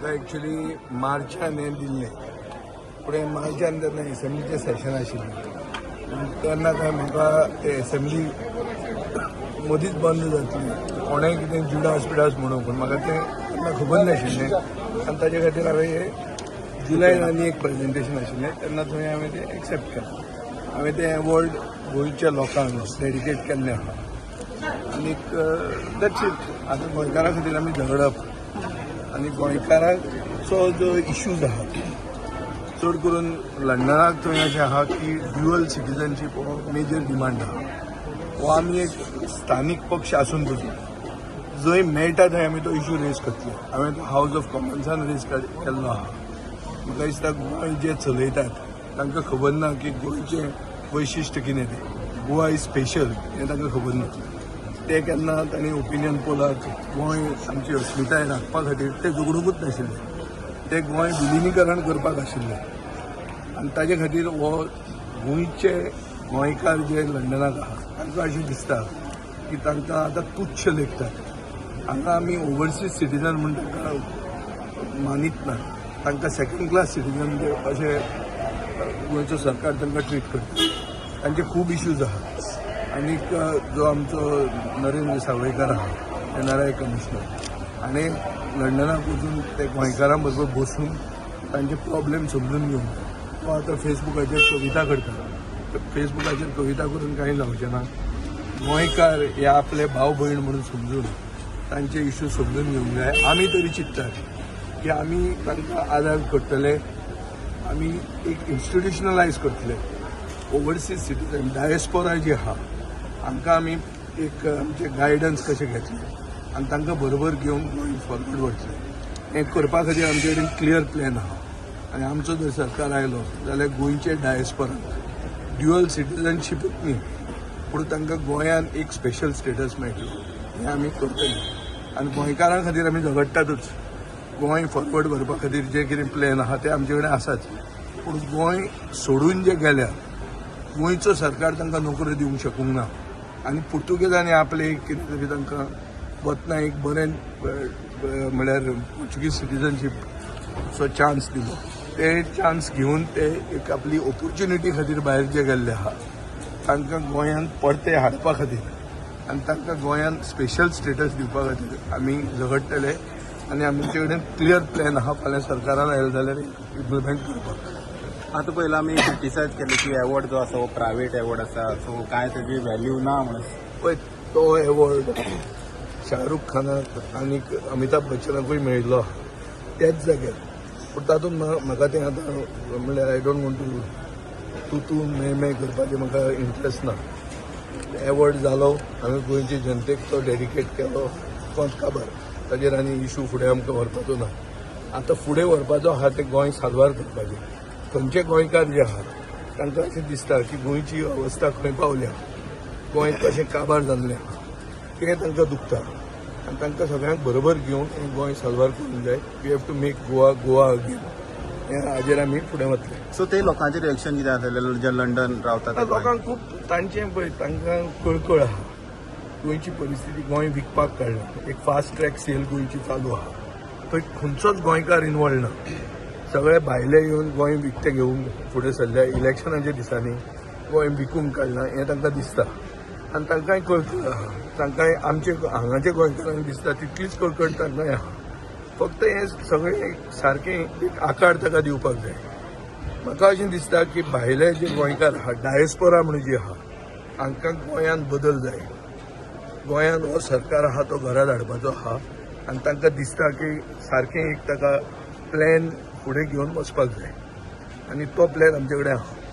म्हाका एक्चुअली मार्चान हें दिल्लें फुडें मार्चान तेन्ना एसेंब्लीचें सेशन आशिल्लें तेन्ना काय म्हाका ते एसेंब्ली मदींच बंद जातली कोणेंय कितें जुडास पिडास म्हणून पूण म्हाका तें तेन्ना खबर नाशिल्लें आनी ताजे खातीर हांवें हें जुलयान आनी एक प्रेजेंटेशन आशिल्लें तेन्ना थंय हांवें तें एक्सेप्ट केलें हांवें तें अवॉर्ड गोंयच्या लोकांक डेडिकेट केल्लें आहा आनीक दॅट्स इट आतां गोंयकारां खातीर आमी झगडप आनी गोंयकारांचो जो इश्यूज आहा चड करून लंडनाक थंय अशें आहा की ड्युअल सिटीजनशीप हो मेजर डिमांड आहा हो आमी एक स्थानीक पक्ष आसून पसून जंय मेळटा थंय आमी तो इश्यू रेज करतले हांवें तो हावज ऑफ कॉमन्सान रेज केल्लो आहा म्हाका दिसता गोंय जे चलयतात तांकां खबर ना की गोंयचें वैशिश्ट कितें तें गोवा इज स्पेशल हें तांकां खबर ना ते केन्ना तांणी ओपिनियन पोलाक गोंय आमची अस्मिताय राखपा खातीर ते झगडूंकूच नाशिल्ले ते गोंय विलिनीकरण करपाक आशिल्लें आनी ताजे खातीर हो गोंयचे गोंयकार जे लंडनाक आहा तांकां अशें दिसता की तांकां आतां तुच्छ लेखतात हांगा आमी ओवरसीज सिटीजन म्हण तांकां मानीत ना तांकां सेकंड क्लास सिटीजन अशें गोंयचो सरकार तांकां ट्रीट करता तांचे खूब इश्यूज आहा आनीक जो आमचो नरेंद्र सावयकार आहा एनआरआय कमिशनर हाणें लंडनाक वचून ते गोंयकारां बरोबर बसून तांचे प्रॉब्लेम समजून घेवन तो आतां फेसबुकाचेर कविता करता फेसबुकाचेर कविता करून कांय जावचें ना गोंयकार हे आपले भाव भयण म्हणून समजून तांचे इश्यू समजून घेवंक जाय आमी तरी चिंततात की आमी तांकां आदार करतले आमी एक इन्स्टिट्युशनलायज करतले ओवरसीज सिटीजन डायस्पोरा जी आहा हांकां आमी एक आमचे गायडन्स कशें घेतले आनी तांकां बरोबर घेवन गोंय फॉरवर्ड वतले हें करपा खातीर आमचे कडेन क्लियर प्लॅन आहा आनी आमचो जर सरकार आयलो जाल्यार गोंयचे डायस्पोराक ड्युअल सिटीजनशीपूच न्ही पूण तांकां गोंयान एक स्पेशल स्टेटस मेळटलो हें आमी करतले आनी गोंयकारां खातीर आमी झगडटातूच गोंय फॉरवर्ड करपा खातीर जे कितें प्लॅन आहा ते आमचे कडेन आसाच पूण गोंय सोडून जे गेल्या गोंयचो सरकार तांकां नोकऱ्यो दिवंक शकूंक ना आनी पुर्तुगेजांनी आपले कितें तरी तांकां वतना एक बरें म्हळ्यार पोर्चुगीज सिटीजनशीपचो चान्स दिलो ते चान्स घेवन ते एक आपली ऑपॉर्च्युनिटी खातीर भायर जे गेल्ले आहा तांकां गोंयांत परते हाडपा खातीर आनी तांकां गोंयांत स्पेशल स्टेटस दिवपा खातीर आमी झगडटले आनी आमचे कडेन क्लियर प्लॅन आहा फाल्यां सरकारान आयलो जाल्यार इम्प्लिमेंट करपाक आता पहिला आम्ही क्रिटिसायज केले की अवॉर्ड जो आसा हो प्रायव्हेट अवॉर्ड आसा सो काय त्याची व्हॅल्यू ना म्हणून पळय तो अवॉर्ड शाहरुख खानाक आनीक अमिताभ बच्चनाकूय मेळिल्लो त्याच जाग्यार पूण तातूंत म्हाका तें आतां म्हणल्यार आय डोंट वॉन्ट टू तूं मे करपाचें म्हाका इंट्रस्ट ना अवॉर्ड जालो हांवें गोंयचे जनतेक तो डेडिकेट केलो कोंत काबार ताजेर आनी इश्यू फुडें आमकां व्हरपाचो ना आतां फुडें व्हरपाचो आहा तें गोंय साल्वार करपाचें खंयचे गोंयकार जे आहात तांकां अशें दिसता की गोंयची अवस्था खंय पावल्या गोंय कशें काबार जाल्लें आहा तें तांकां दुखता आनी तांकां सगळ्यांक बरोबर घेवन हें गोंय साल्वार करूंक जाय we have to make Goa again हें हाजेर आमी फुडें वतले सो ते लोकांचें रिएक्शन कितें जातलें जे लंडन रावतात लोकांक खूब तांचें पळय तांकां कळकळ आहा गोंयची परिस्थिती गोंय विकपाक काडला एक फास्ट ट्रॅक सेल गोंयची चालू आहा थंय खंयचोच गोंयकार इनवॉल्व ना सगळे भायले येवन गोंय विकते घेवंक फुडें सरल्या इलेक्शनाच्या दिसांनी गोंय विकूंक काडलां हें तांकां दिसता आनी तांकांय कळकळ आहा तांकांय आमचे हांगाच्या गोंयकारांक दिसता तितलीच कळकळ तांकांय आहा फक्त हें सगळें सारकें एक आकार ताका दिवपाक जाय म्हाका अशें दिसता की भायले जे गोंयकार आहा डायस्पोरा म्हणून जी आहा हांकां गोंयांत बदल जाय गोंयांत हो सरकार आहा तो घरा धाडपाचो आहा आनी तांकां दिसता की सारकें एक ताका प्लॅन फुडें घेवन वचपाक जाय आनी तो प्लॅन आमचे कडेन आहा